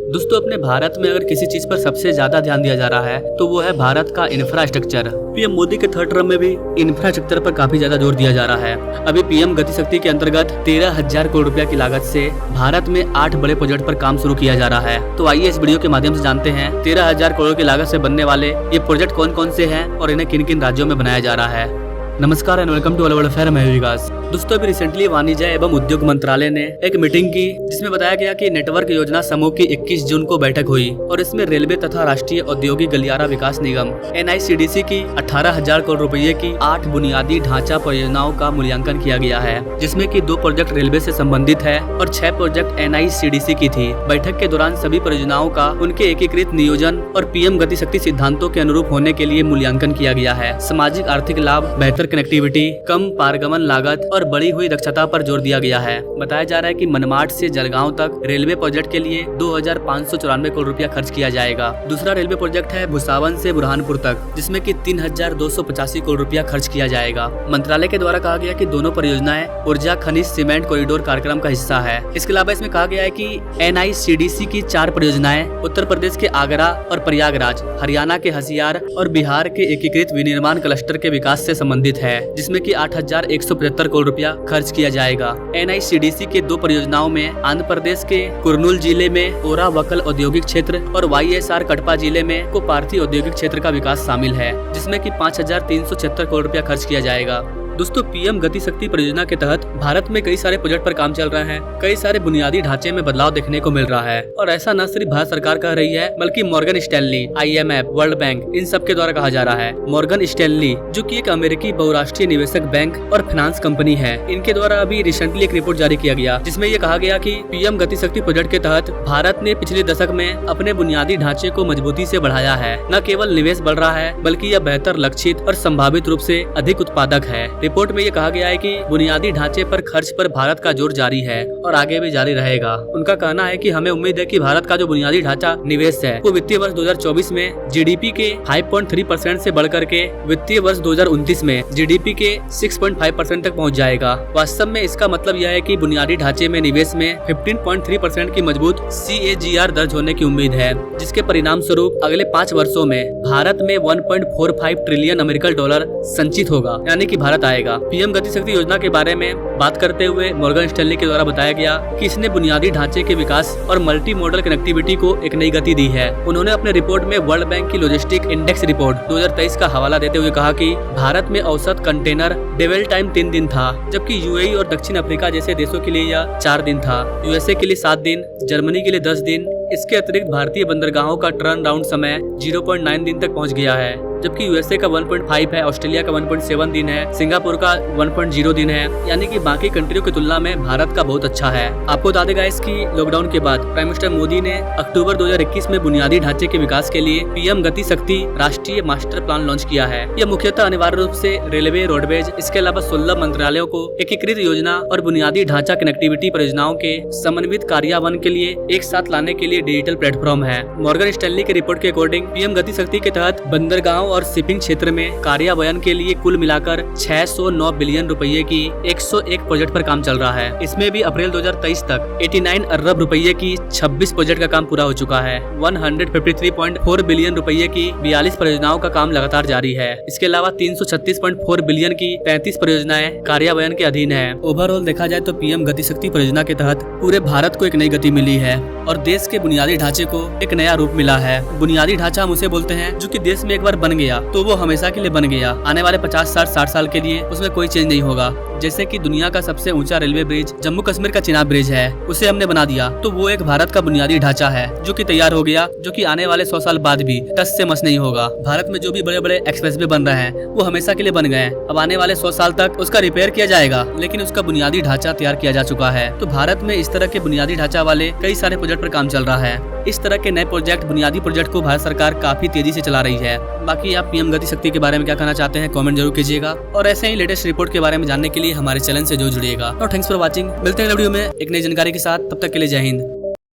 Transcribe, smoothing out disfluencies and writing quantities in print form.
दोस्तों अपने भारत में अगर किसी चीज पर सबसे ज्यादा ध्यान दिया जा रहा है तो वो है भारत का इंफ्रास्ट्रक्चर। पीएम मोदी के थर्ड टर्म में भी इंफ्रास्ट्रक्चर पर काफी ज्यादा जोर दिया जा रहा है। अभी पीएम गति शक्ति के अंतर्गत 13,000 करोड़ रुपया की लागत से भारत में 8 बड़े प्रोजेक्ट पर काम शुरू किया जा रहा है। तो आइए इस वीडियो के माध्यम से जानते हैं 13,000 करोड़ की लागत से बनने वाले ये प्रोजेक्ट कौन कौन से हैं और इन्हें किन किन राज्यों में बनाया जा रहा है। नमस्कार and welcome to all world affair, मैं हूं विकास। दोस्तों अभी रिसेंटली वाणिज्य एवं उद्योग मंत्रालय ने एक मीटिंग की जिसमें बताया गया कि नेटवर्क योजना समूह की 21 जून को बैठक हुई और इसमें रेलवे तथा राष्ट्रीय औद्योगिक गलियारा विकास निगम NICDC की 18,000 करोड़ रुपए की 8 बुनियादी ढांचा परियोजनाओं का मूल्यांकन किया गया है, जिसमें कि 2 प्रोजेक्ट रेलवे से संबंधित है और 6 प्रोजेक्ट NICDC की थी। बैठक के दौरान सभी परियोजनाओं का उनके एकीकृत नियोजन और पीएम गति शक्ति सिद्धांतों के अनुरूप होने के लिए मूल्यांकन किया गया है। सामाजिक आर्थिक लाभ, बेहतर कनेक्टिविटी, कम पारगमन लागत और बढ़ी हुई दक्षता पर जोर दिया गया है। बताया जा रहा है कि मनमाड से जलगांव तक रेलवे प्रोजेक्ट के लिए 2,594 करोड़ रुपया खर्च किया जाएगा। दूसरा रेलवे प्रोजेक्ट है भुसावन से बुरहानपुर तक, जिसमें कि 3,285 करोड़ रुपया खर्च किया जाएगा। मंत्रालय के द्वारा कहा गया कि दोनों परियोजनाएं ऊर्जा खनिज सीमेंट कॉरिडोर कार्यक्रम का हिस्सा है। इसके अलावा इसमें कहा गया है कि NICDC की 4 परियोजनाएं उत्तर प्रदेश के आगरा और प्रयागराज, हरियाणा के हसियार और बिहार के एकीकृत विनिर्माण क्लस्टर के विकास से संबंधित है, जिसमें कि 8,175 करोड़ रुपया खर्च किया जाएगा। NICDC के 2 परियोजनाओं में आंध्र प्रदेश के कुर्नूल जिले में ओरावकल औद्योगिक क्षेत्र और YSR कटपा जिले में कोपार्थी औद्योगिक क्षेत्र का विकास शामिल है, जिसमें कि 5,376 करोड़ रुपया खर्च किया जाएगा। दोस्तों पीएम गति शक्ति परियोजना के तहत भारत में कई सारे प्रोजेक्ट पर काम चल रहा है। कई सारे बुनियादी ढांचे में बदलाव देखने को मिल रहा है और ऐसा न सिर्फ भारत सरकार कह रही है बल्कि Morgan Stanley, IMF, World Bank, इन सब के द्वारा कहा जा रहा है। मॉर्गन स्टैनली जो कि एक अमेरिकी बहुराष्ट्रीय निवेशक बैंक और फाइनेंस कंपनी है, इनके द्वारा अभी रिसेंटली एक रिपोर्ट जारी किया गया जिसमें ये कहा गया कि पीएम गति शक्ति प्रोजेक्ट के तहत भारत ने पिछले दशक में अपने बुनियादी ढांचे को मजबूती से बढ़ाया है। न केवल निवेश बढ़ रहा है बल्कि यह बेहतर लक्षित और संभावित रूप से अधिक उत्पादक है। रिपोर्ट में ये कहा गया है कि बुनियादी ढांचे पर खर्च पर भारत का जोर जारी है और आगे भी जारी रहेगा। उनका कहना है कि हमें उम्मीद है कि भारत का जो बुनियादी ढांचा निवेश है वो वित्तीय वर्ष 2024 में GDP के 5.3% से बढ़कर के वित्तीय वर्ष 2029 में GDP के 6.5% तक पहुंच जाएगा। वास्तव में इसका मतलब यह है कि बुनियादी ढांचे में निवेश में 15.3% की मजबूत CAGR दर्ज होने की उम्मीद है, जिसके परिणाम स्वरूप अगले 5 वर्षों में भारत में 1.45 ट्रिलियन अमेरिकन डॉलर संचित होगा, यानी कि भारत आएगा। पीएम गति शक्ति योजना के बारे में बात करते हुए मॉर्गन स्टैनली के द्वारा बताया गया कि इसने बुनियादी ढांचे के विकास और मल्टी मॉडल कनेक्टिविटी को एक नई गति दी है। उन्होंने अपने रिपोर्ट में वर्ल्ड बैंक की लॉजिस्टिक इंडेक्स रिपोर्ट 2023 का हवाला देते हुए कहा कि भारत में औसत कंटेनर डेवल टाइम 3 दिन था, जबकि UAE और दक्षिण अफ्रीका जैसे देशों के लिए यह 4 दिन था, USA के लिए 7 दिन, जर्मनी के लिए 10 दिन। इसके अतिरिक्त भारतीय बंदरगाहों का टर्न राउंड समय 0.9 दिन तक पहुंच गया है, जबकि USA का 1.5 है, ऑस्ट्रेलिया का 1.7 दिन है, सिंगापुर का 1.0 दिन है, यानी कि बाकी कंट्रियों की तुलना में भारत का बहुत अच्छा है। आपको बता देगा इसकी लॉकडाउन के बाद प्राइम मिनिस्टर मोदी ने अक्टूबर 2021 में बुनियादी ढांचे के विकास के लिए पीएम गति शक्ति राष्ट्रीय मास्टर प्लान लॉन्च किया है। यह मुख्यतः अनिवार्य रूप से रेलवे, रोडवेज, इसके अलावा 16 मंत्रालयों को एकीकृत योजना और बुनियादी ढांचा कनेक्टिविटी परियोजनाओं के समन्वित कार्यान्वयन के लिए एक साथ लाने के लिए डिजिटल प्लेटफॉर्म है। मॉर्गन स्टैनली के रिपोर्ट के अकॉर्डिंग पीएम गति शक्ति के तहत बंदरगाहों और शिपिंग क्षेत्र में कार्यान्वयन के लिए कुल मिलाकर 609 बिलियन रुपए की 101 प्रोजेक्ट पर काम चल रहा है। इसमें भी अप्रैल 2023 तक 89 अरब रुपए की 26 प्रोजेक्ट का काम पूरा हो चुका है। 153.4 बिलियन रुपए की 42 परियोजनाओं का काम लगातार जारी है। इसके अलावा 336.4 बिलियन की 33 परियोजनाएं कार्यान्वयन के अधीन है। ओवरऑल देखा जाए तो पीएम गति शक्ति परियोजना के तहत पूरे भारत को एक नई गति मिली है और देश के बुनियादी ढांचे को एक नया रूप मिला है। बुनियादी ढांचा हम उसे बोलते हैं जो कि देश में एक बार बन गया तो वो हमेशा के लिए बन गया। आने वाले 50-60 साल के लिए उसमें कोई चेंज नहीं होगा। जैसे कि दुनिया का सबसे ऊंचा रेलवे ब्रिज जम्मू कश्मीर का चिनाब ब्रिज है, उसे हमने बना दिया तो वो एक भारत का बुनियादी ढांचा है जो कि तैयार हो गया, जो कि आने वाले 100 साल बाद भी टस से मस नहीं होगा। भारत में जो भी बड़े बड़े एक्सप्रेसवे बन रहे हैं वो हमेशा के लिए बन गए। अब आने वाले 100 साल तक उसका रिपेयर किया जाएगा, लेकिन उसका बुनियादी ढांचा तैयार किया जा चुका है। तो भारत में इस तरह के बुनियादी ढांचा वाले कई सारे प्रोजेक्ट पर काम चल रहा है। इस तरह के नए प्रोजेक्ट, बुनियादी प्रोजेक्ट को भारत सरकार काफी तेजी से चला रही है। बाकी आप पीएम गति शक्ति के बारे में क्या कहना चाहते हैं कमेंट जरूर कीजिएगा और ऐसे ही लेटेस्ट रिपोर्ट के बारे में जानने के लिए हमारे चैनल से जुड़िएगा। और थैंक्स फॉर वॉचिंग। मिलते हैं वीडियो में एक नई जानकारी के साथ, तब तक के लिए जय हिंद।